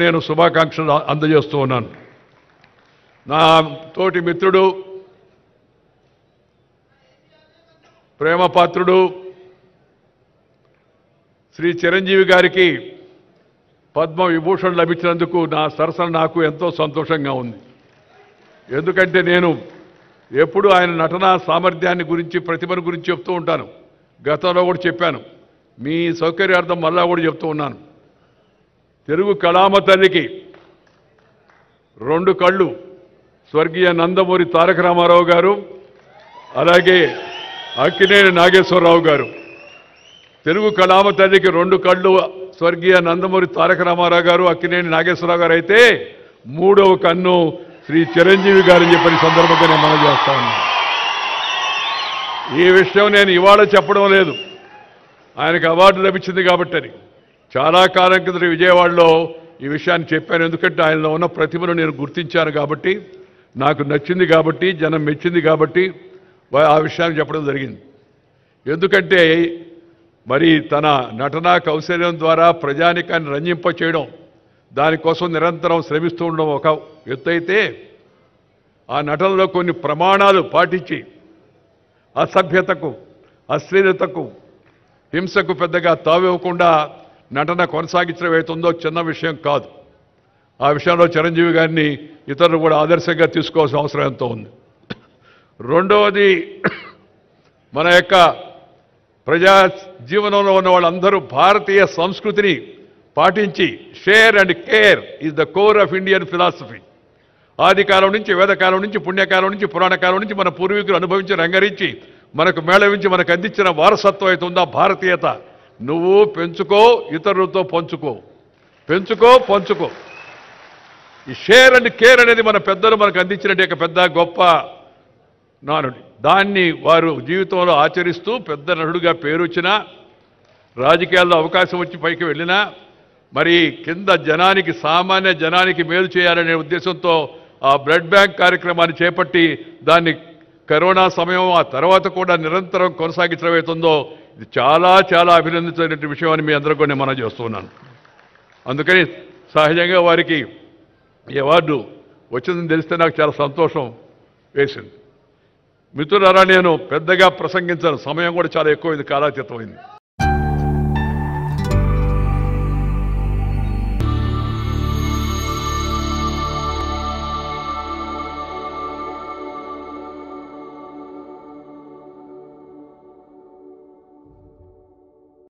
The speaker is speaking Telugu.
నేను శుభాకాంక్షలు అందజేస్తూ ఉన్నాను. నా తోటి మిత్రుడు, ప్రేమపాత్రుడు శ్రీ చిరంజీవి గారికి పద్మ విభూషణ్ లభించినందుకు నా సరసన నాకు ఎంతో సంతోషంగా ఉంది. ఎందుకంటే నేను ఎప్పుడు ఆయన నటనా సామర్థ్యాన్ని గురించి, ప్రతిభను గురించి చెప్తూ ఉంటాను. గతంలో కూడా చెప్పాను, మీ సౌకర్యార్థం మళ్ళా కూడా చెప్తూ ఉన్నాను. తెలుగు కళామ తల్లికి 2 కళ్ళు స్వర్గీయ నందమూరి తారక రామారావు గారు, అలాగే అక్కినేని నాగేశ్వరరావు గారు. తెలుగు కళామ తల్లికి 2 కళ్ళు స్వర్గీయ నందమూరి తారక రామారావు గారు, అక్కినేని నాగేశ్వరరావు గారు అయితే 3వ కన్ను శ్రీ చిరంజీవి గారని చెప్పని సందర్భంగా నేను మనం చేస్తా ఉన్నాను. ఈ విషయం నేను ఇవాళ చెప్పడం లేదు, ఆయనకు అవార్డు లభించింది కాబట్టి అని. చాలా కాలం కింద విజయవాడలో ఈ విషయాన్ని చెప్పాను. ఎందుకంటే ఆయనలో ఉన్న ప్రతిభను నేను గుర్తించాను కాబట్టి, నాకు నచ్చింది కాబట్టి, జనం మెచ్చింది కాబట్టి ఆ విషయాన్ని చెప్పడం జరిగింది. ఎందుకంటే మరి తన నటనా కౌశల్యం ద్వారా ప్రజానికాన్ని రంజింప చేయడం, దానికోసం నిరంతరం శ్రమిస్తూ ఉండడం ఒక ఎత్తు అయితే, ఆ నటనలో కొన్ని ప్రమాణాలు పాటించి అసభ్యతకు, అశ్లీలతకు, హింసకు పెద్దగా తావివ్వకుండా నటన కొనసాగించడం అవుతుందో చిన్న విషయం కాదు. ఆ విషయంలో చిరంజీవి గారిని ఇతరులు కూడా ఆదర్శంగా తీసుకోవాల్సిన అవసరం ఎంతో ఉంది. రెండవది, మన యొక్క ప్రజా జీవనంలో ఉన్న వాళ్ళందరూ భారతీయ సంస్కృతిని పాటించి share and care is the core of Indian philosophy. ఆదికాలం నుంచి, వేదకాలం నుంచి, పుణ్యకాలం నుంచి, పురాణకాలం నుంచి మన పూర్వీకులు అనుభవించి, రంగరించి, మనకు మేళవించి, మనకు అందించిన వారసత్వం అయితే ఉందా భారతీయత, నువ్వు పెంచుకో, ఇతరులతో పంచుకో, పెంచుకో, పంచుకో. ఈ షేర్ అండ్ కేర్ అనేది మన పెద్దలు మనకు అందించినట్టు పెద్ద గొప్ప నానుడి. దాన్ని వారు జీవితంలో ఆచరిస్తూ పెద్ద నటుడుగా పేరు వచ్చినా, రాజకీయాల్లో అవకాశం వచ్చి పైకి వెళ్ళినా, మరి కింద జనానికి, సామాన్య జనానికి మేలు చేయాలనే ఉద్దేశంతో ఆ బ్లడ్ బ్యాంక్ కార్యక్రమాన్ని చేపట్టి దాన్ని కరోనా సమయం ఆ తర్వాత కూడా నిరంతరం కొనసాగించడం అవుతుందో ఇది చాలా చాలా అభినందించినటువంటి విషయం అని మీ అందరూ కూడా మనం చేస్తున్నాను. అందుకని సహజంగా వారికి ఈ అవార్డు వచ్చిందని తెలిస్తే నాకు చాలా సంతోషం వేసింది. మిత్రులారా, నేను పెద్దగా ప్రసంగించాను, సమయం కూడా చాలా ఎక్కువైంది, కాలాతీతమైంది.